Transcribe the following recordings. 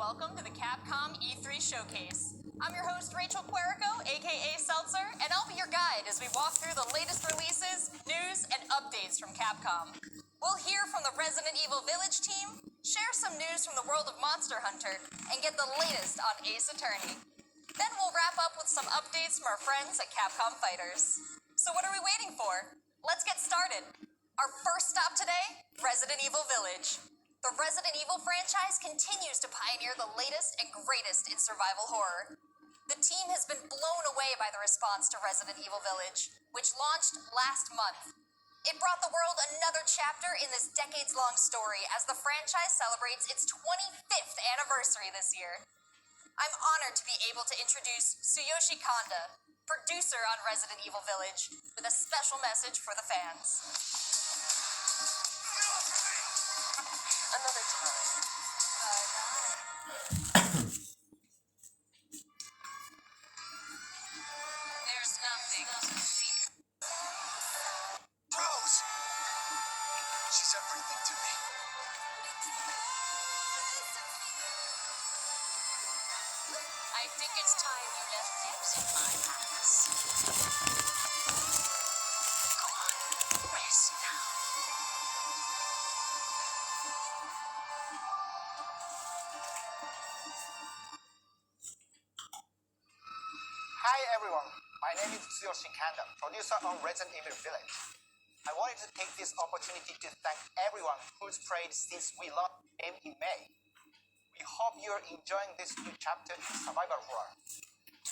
welcome to the Capcom E3 Showcase. I'm your host, Rachel Querico, aka Seltzer, and I'll be your guide as we walk through the latest releases, news, and updates from Capcom. We'll hear from the Resident Evil Village team, share some news from the world of Monster Hunter, and get the latest on Ace Attorney. Then we'll wrap up with some updates from our friends at Capcom Fighters. So what are we waiting for? Let's get started. Our first stop today, Resident Evil Village. The Resident Evil franchise continues to pioneer the latest and greatest in survival horror. The team has been blown away by the response to Resident Evil Village, which launched last month. It brought the world another chapter in this decades-long story as the franchise celebrates its 25th anniversary this year. I'm honored to be able to introduce Tsuyoshi Kanda, producer on Resident Evil Village, with a special message for the fans. Another time. There's nothing to fear. Rose! She's everything to me. I think it's time you left things in my hands. Go on, rest now. Hi everyone, my name is Tsuyoshi Kanda, producer on Resident Evil Village. I wanted to take this opportunity to thank everyone who's played since we launched the game in May. We hope you're enjoying this new chapter in survival horror.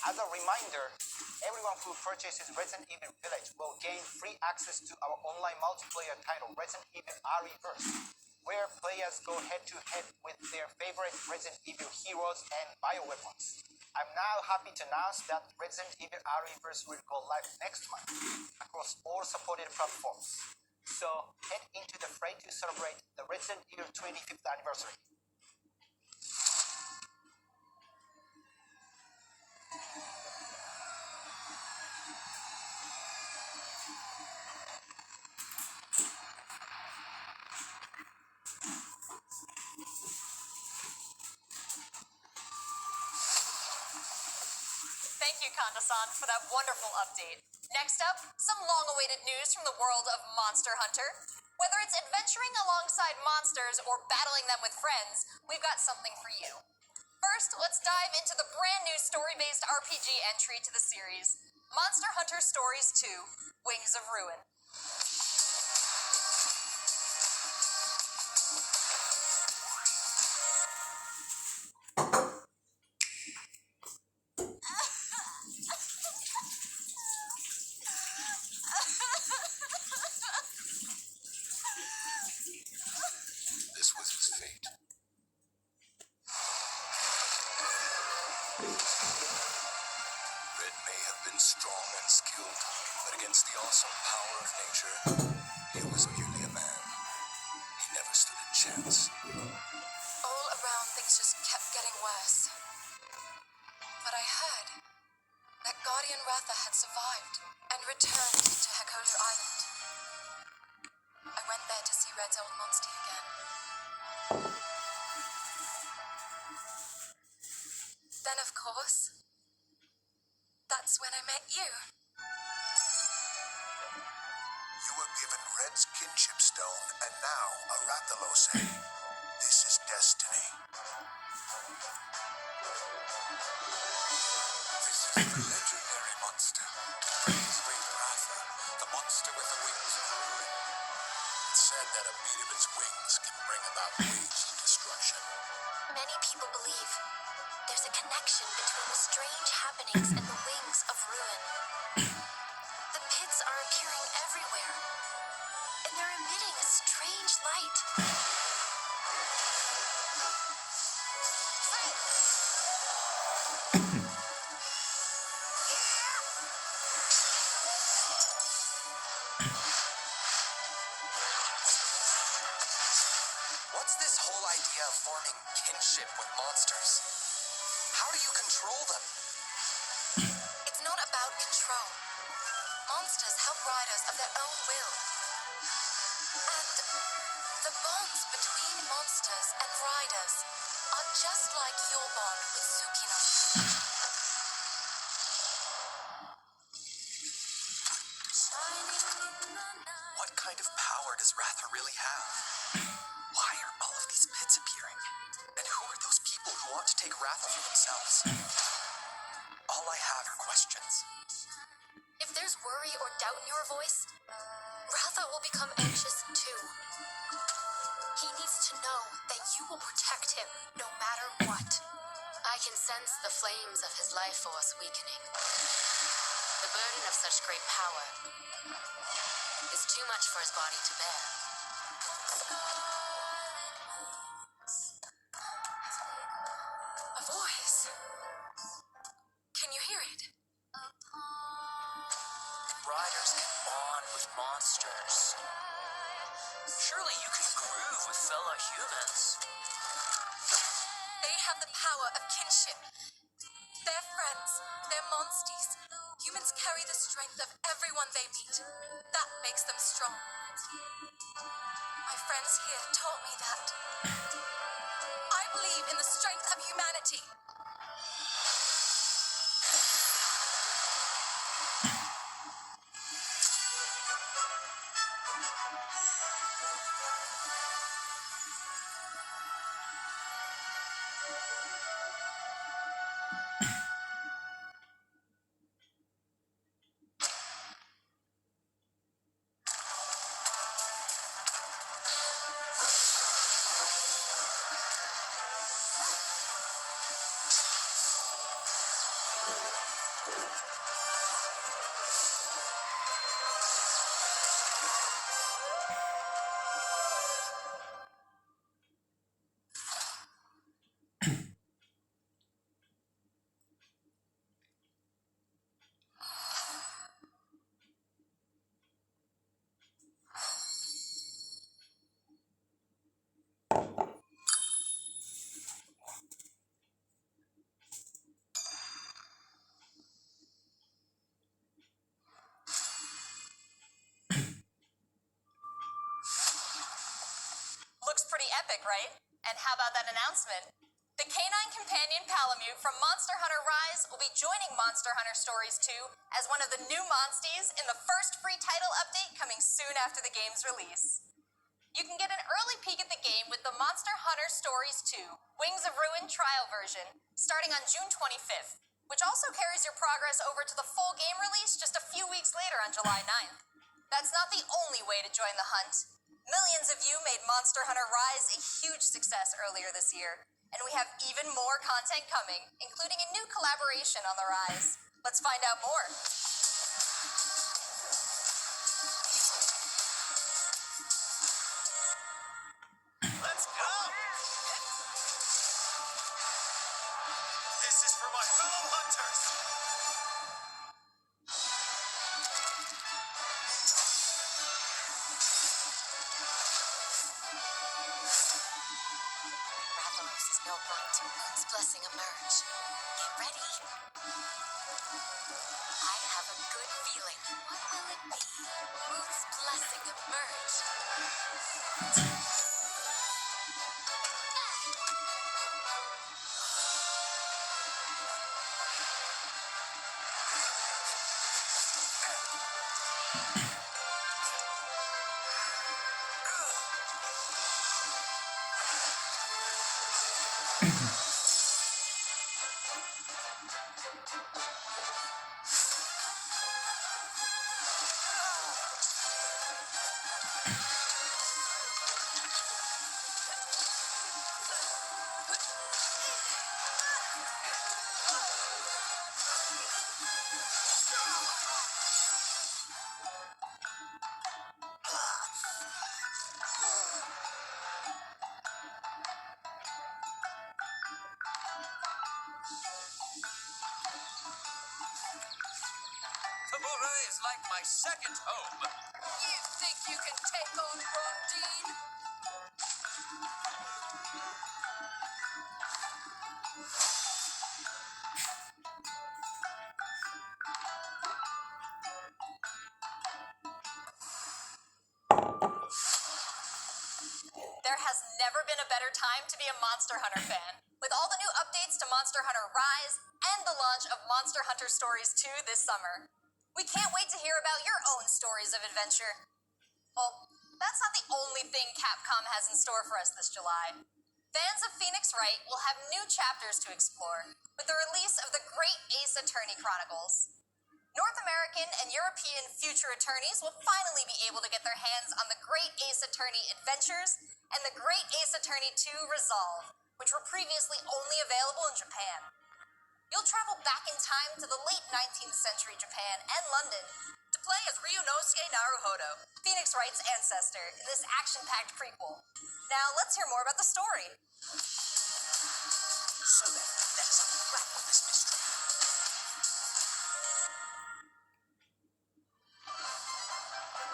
As a reminder, everyone who purchases Resident Evil Village will gain free access to our online multiplayer title Resident Evil ReVerse, where players go head-to-head with their favorite Resident Evil heroes and bioweapons. I'm now happy to announce that Resident Evil ReVerse will go live next month across all supported platforms. So head into the fray to celebrate the Resident Evil 25th anniversary. Thank you, Kanda-san, for that wonderful update. Next up, some long-awaited news from the world of Monster Hunter. Whether it's adventuring alongside monsters or battling them with friends, we've got something for you. First, let's dive into the brand new story-based RPG entry to the series, Monster Hunter Stories 2: Wings of Ruin. This was his fate. Red may have been strong and skilled, but against the awesome power of nature, he was merely a man. He never stood a chance. All around, things just kept getting worse. But I heard that Guardian Ratha had survived and returned to Hekolu Island. I went there to see Red's old monster again. Then, of course, that's when I met you. You were given Red's kinship stone, and now a Rathalos. This is destiny. This is the legendary monster. Praise Wing Ratha, the monster with the wings of ruin. It's said that a beat of its wings can bring about rage and destruction. Many people believe there's a connection between the strange happenings and the wings of ruin. The pits are appearing everywhere, and they're emitting a strange light. What's this whole idea of forming kinship with monsters? How do you control them? It's not about control. Monsters help riders of their own will. And the bonds between monsters and riders are Just like your bond with Tsukino. What kind of power does Ratha really have? Why are all of these pits appearing? And who are those people who want to take Ratha for themselves? All I have are questions. If there's worry or doubt in your voice, Ratha will become anxious too. He needs to know that you will protect him no matter what. I can sense the flames of his life force weakening. The burden of such great power is too much for his body to bear. A voice. Can you hear it? Riders can bond with monsters. Surely you can groove with fellow humans. They have the power of kinship. They're friends. They're monsties. Humans carry the strength of everyone they meet. That makes them strong. My friends here taught me that. I believe in the strength of humanity. Looks pretty epic, right? And how about that announcement? The canine companion Palamute from Monster Hunter Rise will be joining Monster Hunter Stories 2 as one of the new monsties in the first free title update coming soon after the game's release. You can get an early peek at the game with the Monster Hunter Stories 2 Wings of Ruin trial version starting on June 25th, which also carries your progress over to the full game release just a few weeks later on July 9th. That's not the only way to join the hunt. Millions of you made Monster Hunter Rise a huge success earlier this year, and we have even more content coming, including a new collaboration on the Rise. Let's find out more. Let's go! This is for my fellow hunters! Rathalos is no bunt. His blessing emerge. Get ready. I have a good feeling. What will it be? Whose blessing emerge? Tabura is like my second home. You think you can take on Rondine? There has never been a better time to be a Monster Hunter fan. With Monster Hunter Rise, and the launch of Monster Hunter Stories 2 this summer. We can't wait to hear about your own stories of adventure. Well, that's not the only thing Capcom has in store for us this July. Fans of Phoenix Wright will have new chapters to explore with the release of the Great Ace Attorney Chronicles. North American and European future attorneys will finally be able to get their hands on the Great Ace Attorney Adventures and the Great Ace Attorney 2 Resolve, which were previously only available in Japan. You'll travel back in time to the late 19th century Japan and London to play as Ryunosuke Naruhodo, Phoenix Wright's ancestor, in this action-packed prequel. Now, let's hear more about the story. So then, let us unravel this mystery.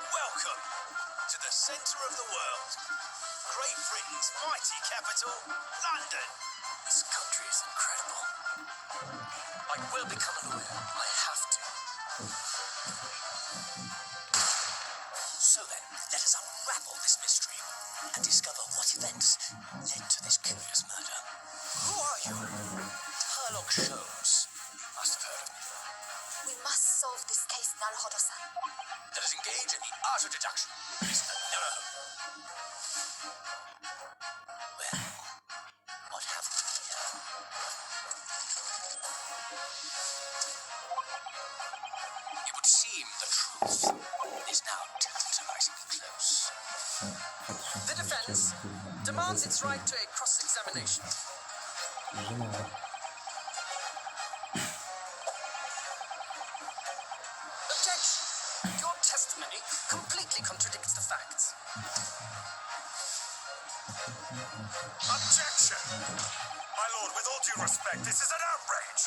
Welcome to the centre of the world. Great Britain's mighty capital, London. This country is incredible. I will become a lawyer. I have to. So then, let us unravel this mystery and discover what events led to this curious murder. Who are you? Sherlock Holmes. Must have heard of me. We must solve this case, Naruhodo-san. Let us engage in the art of deduction. Mr. Naruhodo. Well, what have we here? It would seem the truth is now tantalizingly close. The defense demands its right to a cross-examination. Objection! Your testimony completely contradicts the facts. Objection! My lord, with all due respect, this is an outrage!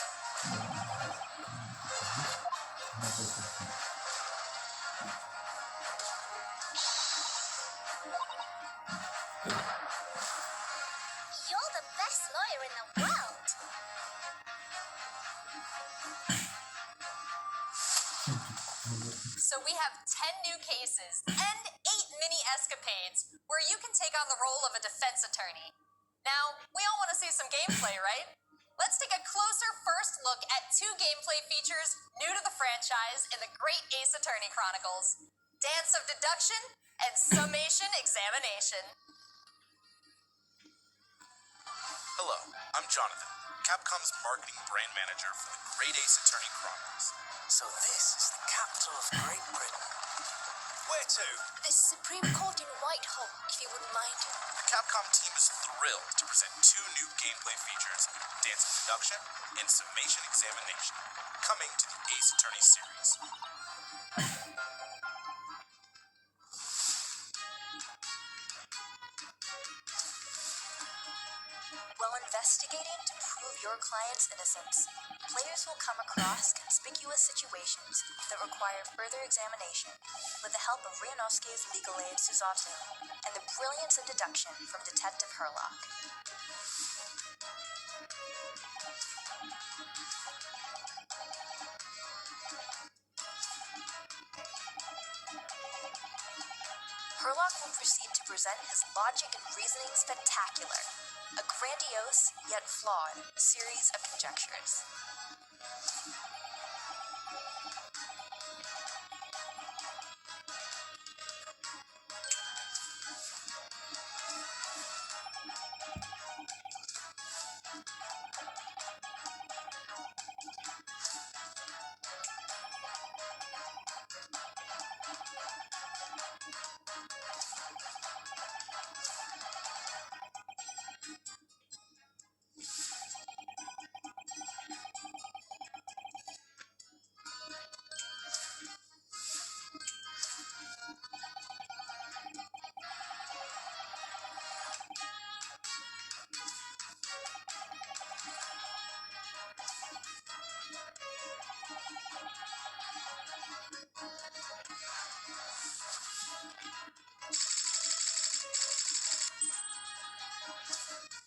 You're the best lawyer in the world. So we have 10 new cases and 8 mini escapades where you can take on the role of a defense attorney. Now, we all want to see some gameplay, right? Let's take a closer first look at 2 gameplay features new to the franchise in the Great Ace Attorney Chronicles: Dance of Deduction and Summation Examination. Hello, I'm Jonathan, Capcom's marketing brand manager for the Great Ace Attorney Chronicles. So this is the capital of Great Britain. Where to? The Supreme Court in Whitehall, if you wouldn't mind. The Capcom team is thrilled to present 2 new gameplay features, Dance of Deduction and Summation Examination, coming to the Ace Attorney series. While investigating to prove your client's innocence, players will come across conspicuous situations that require further examination with the help of Ryunosuke's legal aid Susato and the brilliance of deduction from Detective Herlock. Herlock will proceed to present his logic and reasoning spectacular, a grandiose yet flawed series of conjectures.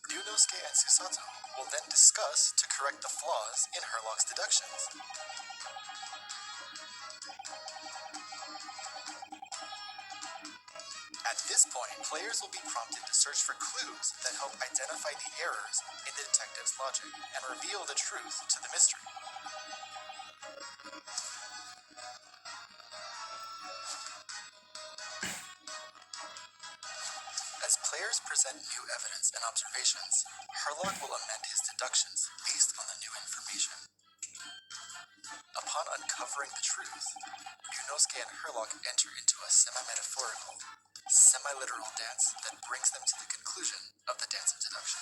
Ryunosuke and Susato will then discuss to correct the flaws in Herlock's deductions. At this point, players will be prompted to search for clues that help identify the errors in the detective's logic and reveal the truth to the mystery. As players present new evidence and observations, Herlock will amend his deductions based on the new information. Upon uncovering the truth, Ryunosuke and Herlock enter into a semi-metaphorical, semi-literal dance that brings them to the conclusion of the dance of deduction.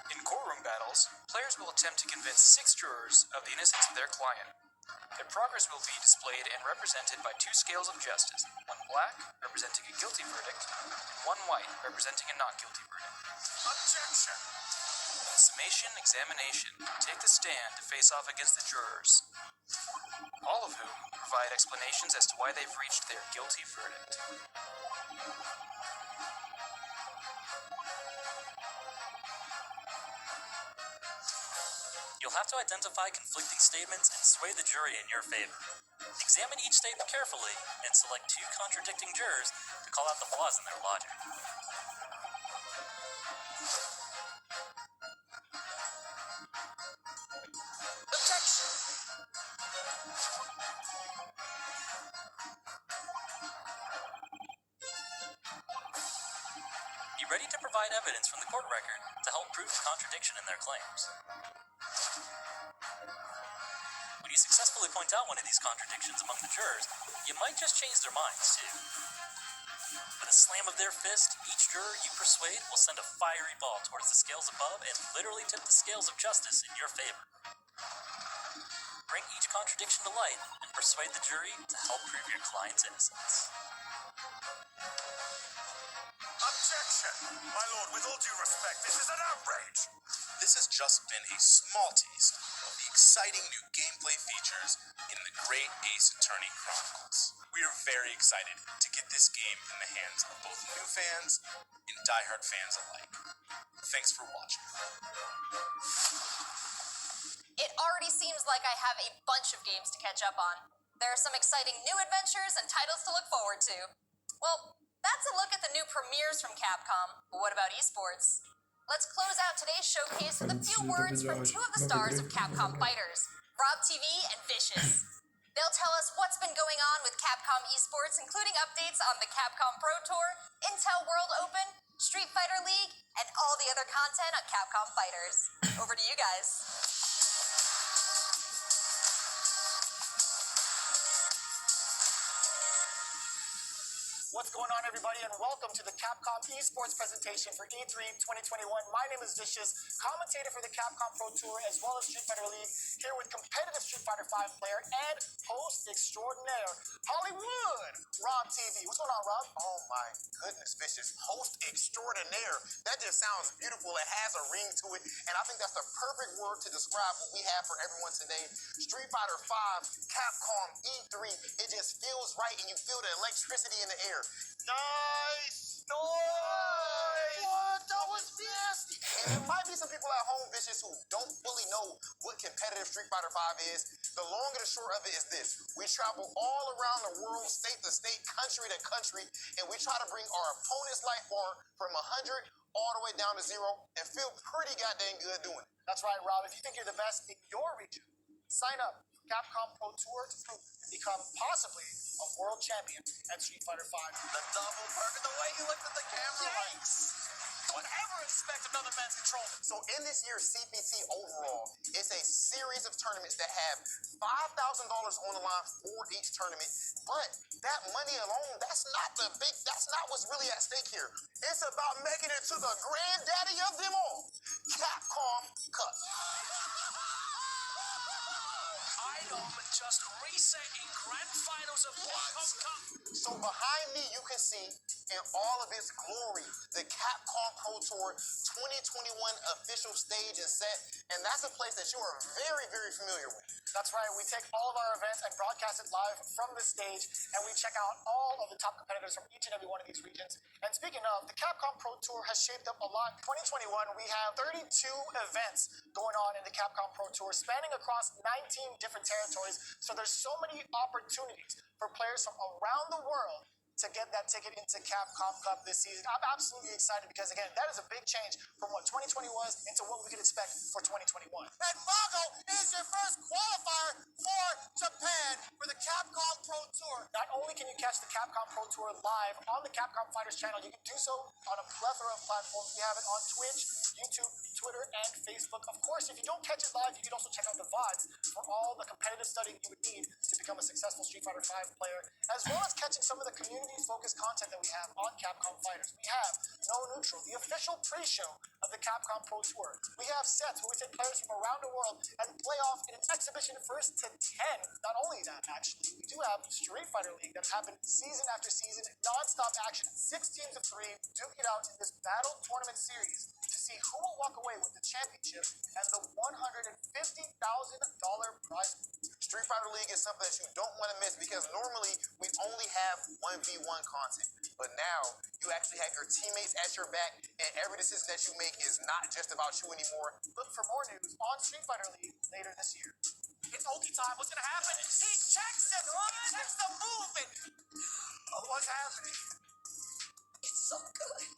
In courtroom battles, players will attempt to convince 6 jurors of the innocence of their client. Their progress will be displayed and represented by 2 scales of justice, one black, representing a guilty verdict, and one white, representing a not guilty verdict. Objection! The summation examination take the stand to face off against the jurors, all of whom provide explanations as to why they've reached their guilty verdict. You'll have to identify conflicting statements and sway the jury in your favor. Examine each statement carefully and select 2 contradicting jurors to call out the flaws in their logic. Objection! Be ready to provide evidence from the court record to help prove the contradiction in their claims. When you successfully point out one of these contradictions among the jurors, you might just change their minds, too. With a slam of their fist, each juror you persuade will send a fiery ball towards the scales above and literally tip the scales of justice in your favor. Bring each contradiction to light and persuade the jury to help prove your client's innocence. Objection! My lord, with all due respect, this is an outrage! This has just been a small taste of the exciting new gameplay features in the Great Ace Attorney Chronicles. We are very excited to get this game in the hands of both new fans and diehard fans alike. Thanks for watching. It already seems like I have a bunch of games to catch up on. There are some exciting new adventures and titles to look forward to. Well, that's a look at the new premieres from Capcom. But what about esports? Let's close out today's showcase with a few words from 2 of the stars of Capcom Fighters, Rob TV and Vicious. They'll tell us what's been going on with Capcom Esports, including updates on the Capcom Pro Tour, Intel World Open, Street Fighter League, and all the other content on Capcom Fighters. Over to you guys. What's going on, everybody, and welcome to the Capcom Esports presentation for E3 2021. My name is Vicious, commentator for the Capcom Pro Tour as well as Street Fighter League, here with competitive Street Fighter V player and host extraordinaire, Hollywood, Rob TV. What's going on, Rob? Oh my goodness, Vicious. Host extraordinaire. That just sounds beautiful. It has a ring to it, and I think that's the perfect word to describe what we have for everyone today. Street Fighter V, Capcom, E3, it just feels right, and you feel the electricity in the air. Nice! What? That was nasty! And there might be some people at home, Vicious, who don't fully know what competitive Street Fighter V is. The long and the short of it is this. We travel all around the world, state to state, country to country, and we try to bring our opponent's life bar from 100 all the way down to 0 and feel pretty goddamn good doing it. That's right, Rob. If you think you're the best in your region, sign up Capcom Pro Tour to prove and become possibly a world champion at Street Fighter V. The double perk and the way you looked at the camera. Yikes! Don't ever expect another man's control. So in this year's CPT overall, it's a series of tournaments that have $5,000 on the line for each tournament. But that money alone, that's not what's really at stake here. It's about making it to the granddaddy of them all, Capcom Cup. Item just reset in grand finals of Capcom Cup. So behind me, you can see in all of its glory, the Capcom Pro Tour 2021 official stage and set, and that's a place that you are very, very familiar with. That's right. We take all of our events and broadcast it live from this stage, and we check out all of the top competitors from each and every one of these regions. And speaking of, the Capcom Pro Tour has shaped up a lot. 2021, we have 32 events going on in the Capcom Pro Tour, spanning across 19 different territories. So there's so many opportunities for players from around the world to get that ticket into Capcom Cup this season. I'm absolutely excited because, again, that is a big change from what 2020 was into what we can expect for 2021. And Mago is your first qualifier for Japan for the Capcom Pro Tour. Not only can you catch the Capcom Pro Tour live on the Capcom Fighters channel, you can do so on a plethora of platforms. We have it on Twitch, YouTube, Twitter, and Facebook. Of course, if you don't catch it live, you can also check out the VODs for all the competitive studying you would need to become a successful Street Fighter V player, as well as catching some of the community-focused content that we have on Capcom Fighters. We have No Neutral, the official pre-show of the Capcom Pro Tour. We have sets where we take players from around the world and play off in an exhibition first to 10. Not only that, actually, we do have Street Fighter League that's happened season after season, non-stop action, 6 teams of 3 duke it out in this battle tournament series to see who will walk away with the championship and the $150,000 prize. Street Fighter League is something that you don't want to miss because normally we only have 1v1 content. But now you actually have your teammates at your back, and every decision that you make is not just about you anymore. Look for more news on Street Fighter League later this year. It's ulti time. What's going to happen? He checks it. He checks the movement. Oh, what's happening? It's so good.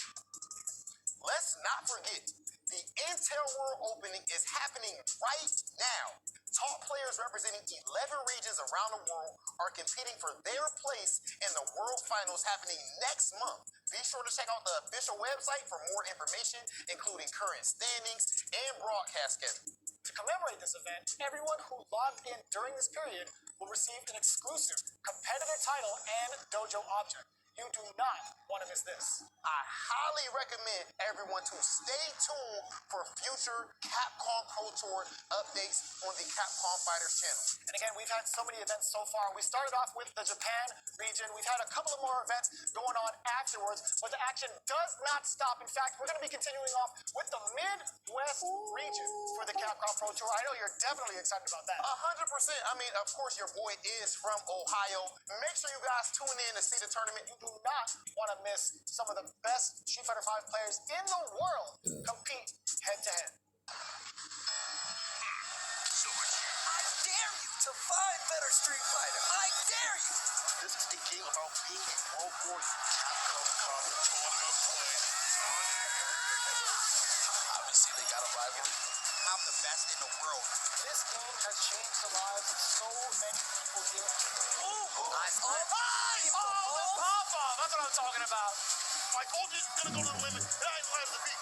Let's not forget, the Intel World Opening is happening right now. Top players representing 11 regions around the world are competing for their place in the World Finals happening next month. Be sure to check out the official website for more information, including current standings and broadcast schedule. To commemorate this event, everyone who logged in during this period will receive an exclusive competitor title and dojo object. You do not want to miss this. I highly recommend everyone to stay tuned for future Capcom Pro Tour updates on the Capcom Fighters channel. And again, we've had so many events so far. We started off with the Japan region. We've had a couple of more events going on afterwards, but the action does not stop. In fact, we're going to be continuing off with the Midwest region for the Capcom Pro Tour. I know you're definitely excited about that. 100%. I mean, of course, your boy is from Ohio. Make sure you guys tune in to see the tournament. You do not want to miss some of the best Street Fighter V players in the world compete head-to-head. I dare you to find better Street Fighter. I dare you. This is a game about being a World War Capcom Cup tournament play. Obviously, they got a rivalry. I'm the best in the world. This game has changed the lives of so many people here. Nice. This pop-off! That's what I'm talking about. I told you it's gonna go to the limit, and I ain't letting the beat.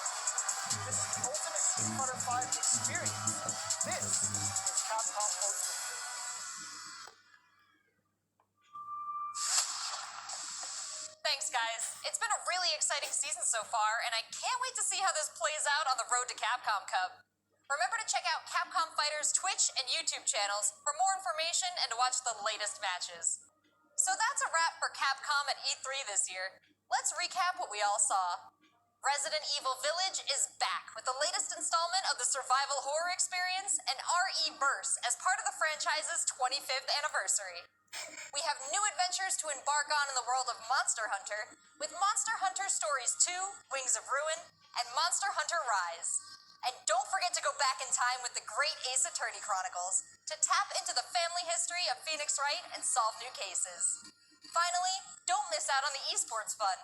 This is the ultimate Street Fighter V experience. This is Capcom Pro Tour. Thanks, guys. It's been a really exciting season so far, and I can't wait to see how this plays out on the road to Capcom Cup. Remember to check out Capcom Fighters' Twitch and YouTube channels for more information and to watch the latest matches. So that's a wrap for Capcom at E3 this year. Let's recap what we all saw. Resident Evil Village is back with the latest installment of the survival horror experience and RE Burst as part of the franchise's 25th anniversary. We have new adventures to embark on in the world of Monster Hunter with Monster Hunter Stories 2, Wings of Ruin, and Monster Hunter Rise. And don't forget to go back in time with the great Ace Attorney Chronicles to tap into the family history of Phoenix Wright and solve new cases. Finally, don't miss out on the esports fun.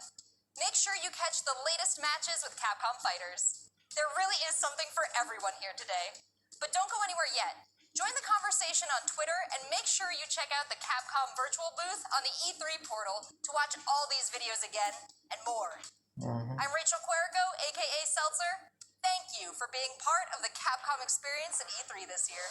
Make sure you catch the latest matches with Capcom Fighters. There really is something for everyone here today. But don't go anywhere yet. Join the conversation on Twitter and make sure you check out the Capcom virtual booth on the E3 portal to watch all these videos again and more. I'm Rachel Querico, aka Seltzer. Thank you for being part of the Capcom experience at E3 this year.